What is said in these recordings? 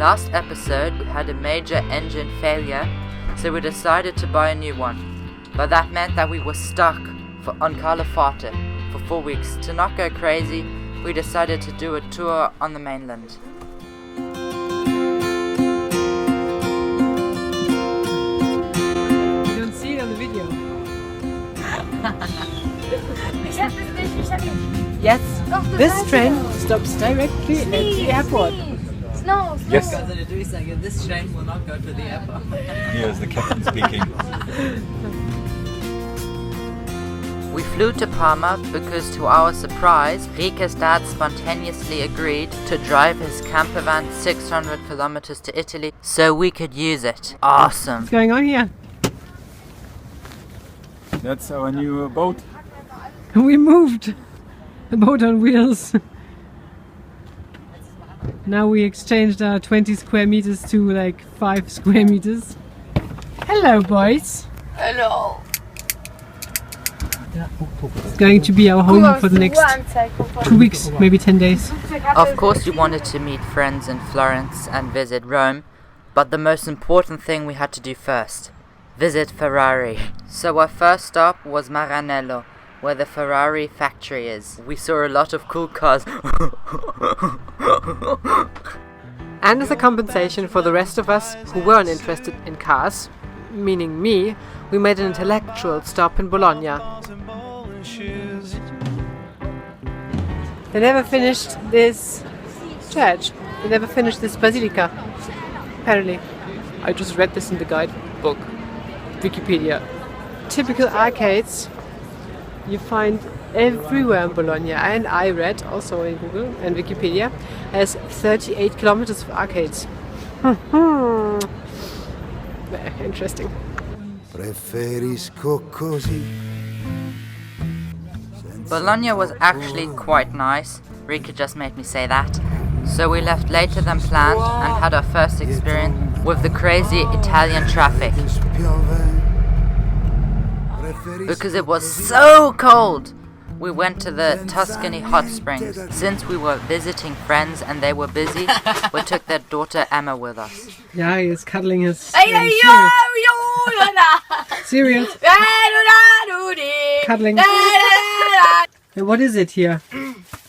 Last episode we had a major engine failure, so we decided to buy a new one. But that meant that we were stuck on Calafate for 4 weeks. To not go crazy, we decided to do a tour on the mainland. You don't see it on the video. Yes, this train stops directly at the airport. No, Yes. This train will not go to the airport. Here's the captain speaking. We flew to Parma because, to our surprise, Rike's dad spontaneously agreed to drive his camper van 600 kilometers to Italy so we could use it. Awesome! What's going on here? That's our new boat. We moved the boat on wheels. Now we exchanged our 20 square meters to like 5 square meters. Hello, boys. Hello. It's going to be our home for the next 2 weeks, maybe 10 days. Of course, we wanted to meet friends in Florence and visit Rome, but the most important thing we had to do first: visit Ferrari. So our first stop was Maranello, where the Ferrari factory is. We saw a lot of cool cars. And as a compensation for the rest of us who weren't interested in cars, meaning me, we made an intellectual stop in Bologna. They never finished this church. They never finished this basilica. Apparently. I just read this in the guidebook. Wikipedia. Typical arcades you find everywhere in Bologna, and I read also in Google and Wikipedia has 38 kilometers of arcades. Very interesting. Preferisco cosi. Bologna was actually quite nice. Rika just made me say that. So we left later than planned and had our first experience with the crazy Italian traffic. Because it was so cold, we went to the Tuscany hot springs. Since we were visiting friends and they were busy, we took their daughter Emma with us. Yeah, he's cuddling his Cereal. cereal. Cuddling. Hey, what is it here?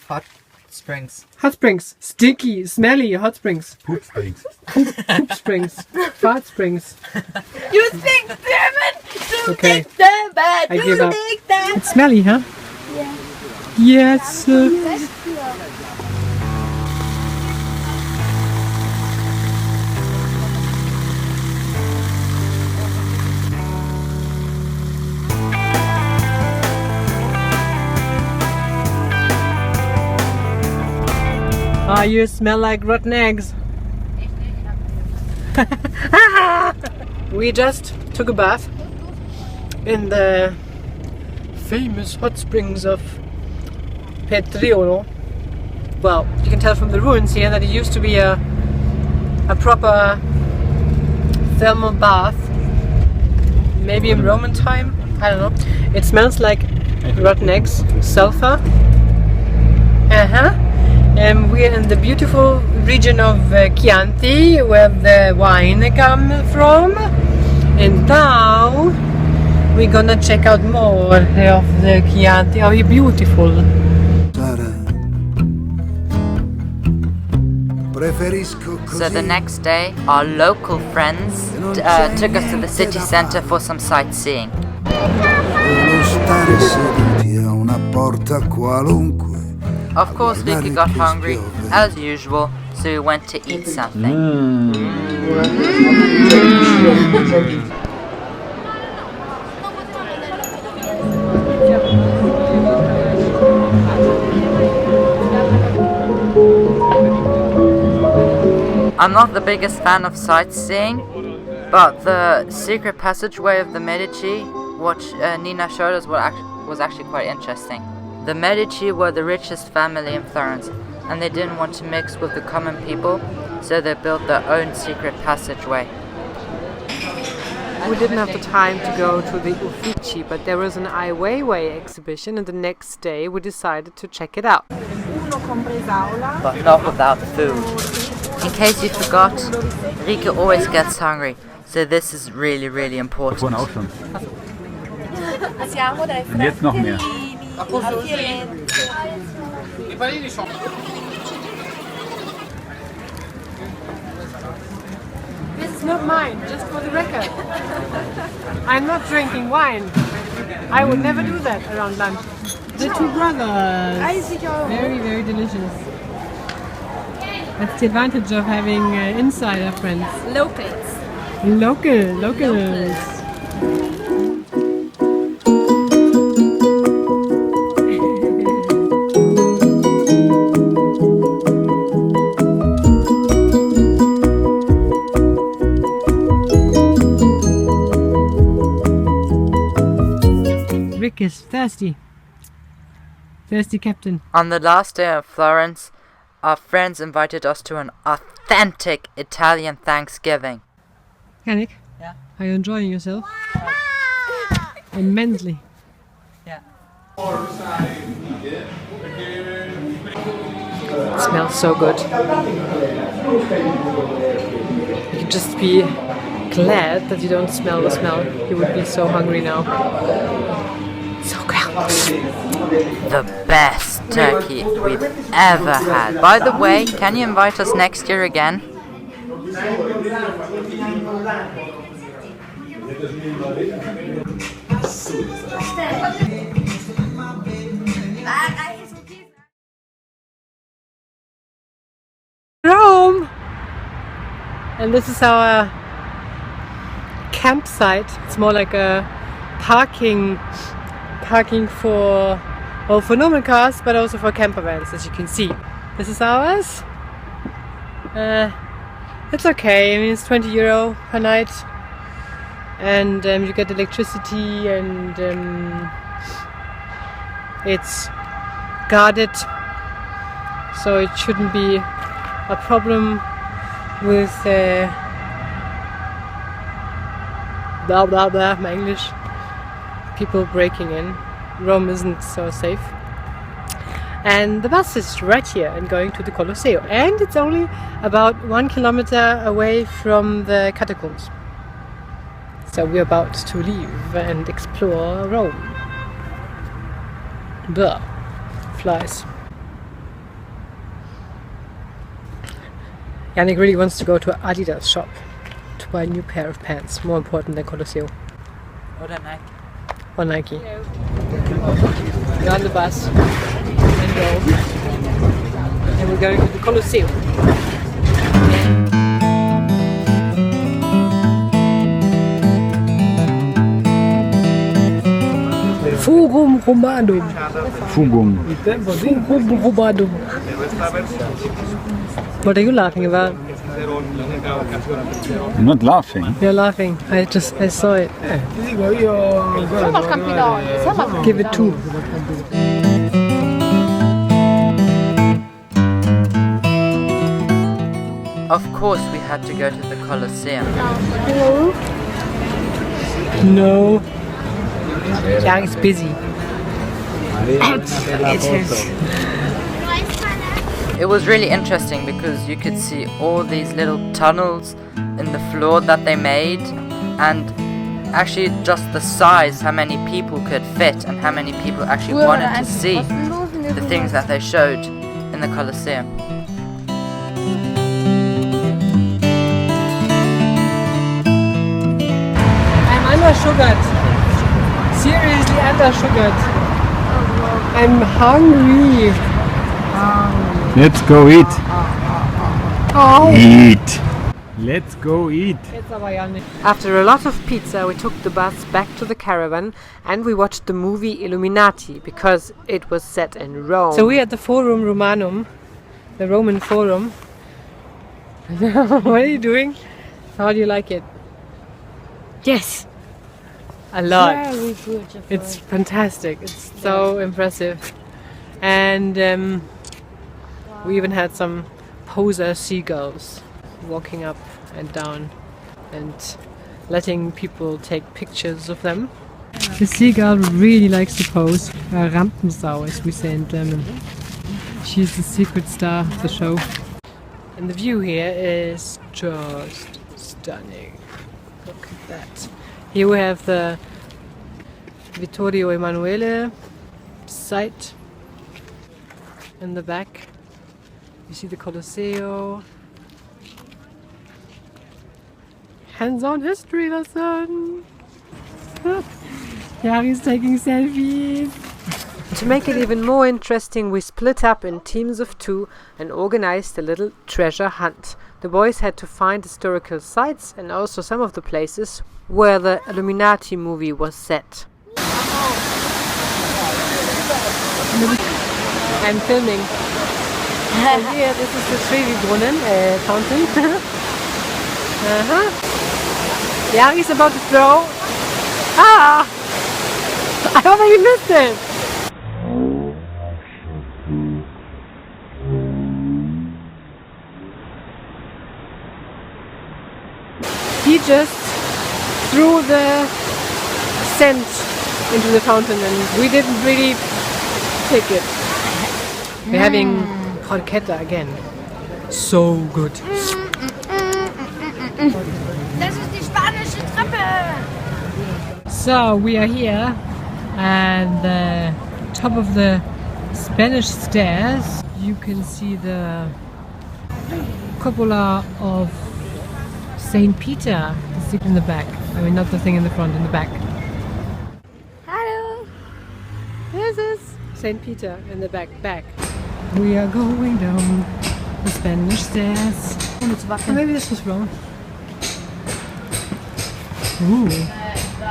Hot springs. Hot springs. Sticky, smelly hot springs. Poop springs. Poop springs. Fart springs. You think German? Okay. I give up. It's smelly, huh? Yeah. Yes. Ah, you smell like rotten eggs. We just took a bath in the famous hot springs of Preferisco. Well, you can tell from the ruins here that it used to be a proper thermal bath. Maybe in Roman time, I don't know. It smells like rotten eggs, sulfur. And we're in the beautiful region of Chianti, where the wine comes from. And now we're gonna check out more of the Chianti. Oh, you're beautiful. So the next day, our local friends took us to the city center for some sightseeing. Of course, Vicky got hungry, as usual, so we went to eat something. I'm not the biggest fan of sightseeing, but the secret passageway of the Medici, which Nina showed us, was actually quite interesting. The Medici were the richest family in Florence, and they didn't want to mix with the common people, so they built their own secret passageway. We didn't have the time to go to the Uffizi, but there was an Ai Weiwei exhibition, and the next day we decided to check it out. But not without food. In case you forgot, Rike always gets hungry, so this is really, really important. Vorhin auch schon. Und jetzt noch mehr. This is not mine, just for the record. I'm not drinking wine. I would never do that around lunch. The two brothers. Very, very delicious. That's the advantage of having insider friends. Locals. Rick is thirsty. Thirsty captain. On the last day of Florence, our friends invited us to an authentic Italian Thanksgiving. Yannick? Yeah? Are you enjoying yourself? Immensely. Yeah. It smells so good. You can just be glad that you don't smell the smell. You would be so hungry now. So good. The best turkey we've ever had. By the way, can you invite us next year again? Rome! And this is our campsite. It's more like a parking for normal cars, but also for camper vans, as you can see. This is ours. It's okay. I mean, it's €20 per night, and you get electricity, and it's guarded, so it shouldn't be a problem with blah blah blah, my English, people breaking in. Rome isn't so safe. And the bus is right here and going to the Colosseum, and it's only about 1 kilometer away from the catacombs. So we're about to leave and explore Rome. Blah, flies. Yannick really wants to go to an Adidas shop to buy a new pair of pants, more important than Colosseum. Or Nike. We're on the bus and Rome, and we're going to the Colosseum. Forum Romanum. Fugum. Forum Romanum. What are you laughing about? I'm not laughing. You're laughing. I saw it. Give it 2. Of course we had to go to the Colosseum. No. Jack is busy. It was really interesting because you could see all these little tunnels in the floor that they made, and actually just the size, how many people could fit and how many people actually wanted to see the things that they showed in the Colosseum. I'm under-sugared. Seriously under-sugared. I'm hungry. Let's go eat. Oh. Eat. Let's go eat. After a lot of pizza, we took the bus back to the caravan and we watched the movie Illuminati because it was set in Rome. So we're at the Forum Romanum, the Roman Forum. What are you doing? How do you like it? Yes! A lot. Very beautiful. It's fantastic. It's so impressive. And we even had some poser seagulls walking up and down and letting people take pictures of them. The seagull really likes to pose. Rampensau, as we say in German. She's the secret star of the show. And the view here is just stunning. Look at that. Here we have the Vittorio Emanuele site in the back. You see the Colosseo. Hands-on history lesson. Yari's taking selfies. To make it even more interesting, we split up in teams of 2 and organized a little treasure hunt. The boys had to find historical sites and also some of the places where the Illuminati movie was set. I'm filming. And here, this is the Trevi-Brunnen fountain. Yari's about to throw. Ah! I already missed it! He just threw the scent into the fountain and we didn't really take it. We're having porchetta again. So good. Das ist die spanische Treppe. So we are here at the top of the Spanish stairs. You can see the cupola of Saint Peter in the back. I mean, not the thing in the front, in the back. Hallo. This is Saint Peter in the back. We are going down the Spanish stairs. Oh, maybe this was wrong. Ooh,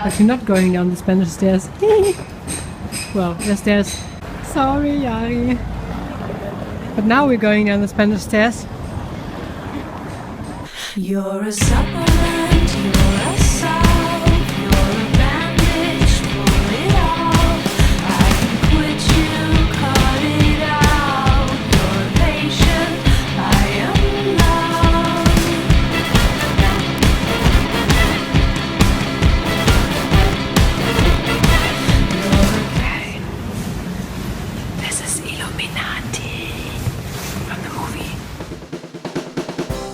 but you're not going down the Spanish stairs. Well, the stairs. Sorry, Yari. But now we're going down the Spanish stairs. You're a supplement, you're a salve, you're a bandage for it all. I can quit you, cut it out. You're a patient, I am love. You're a pain. This is Illuminati from the movie.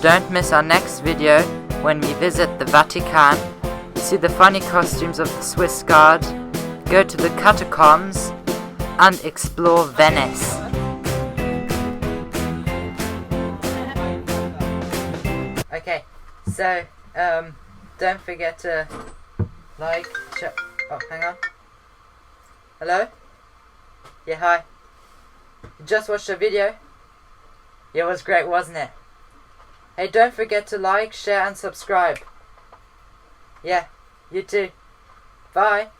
Don't miss our next video when we visit the Vatican, see the funny costumes of the Swiss Guard, go to the catacombs, and explore Venice. Okay, so don't forget to like, share. Oh, hang on. Hello? Yeah, hi. You just watched the video? Yeah, it was great, wasn't it? Hey, don't forget to like, share and subscribe. Yeah, you too. Bye.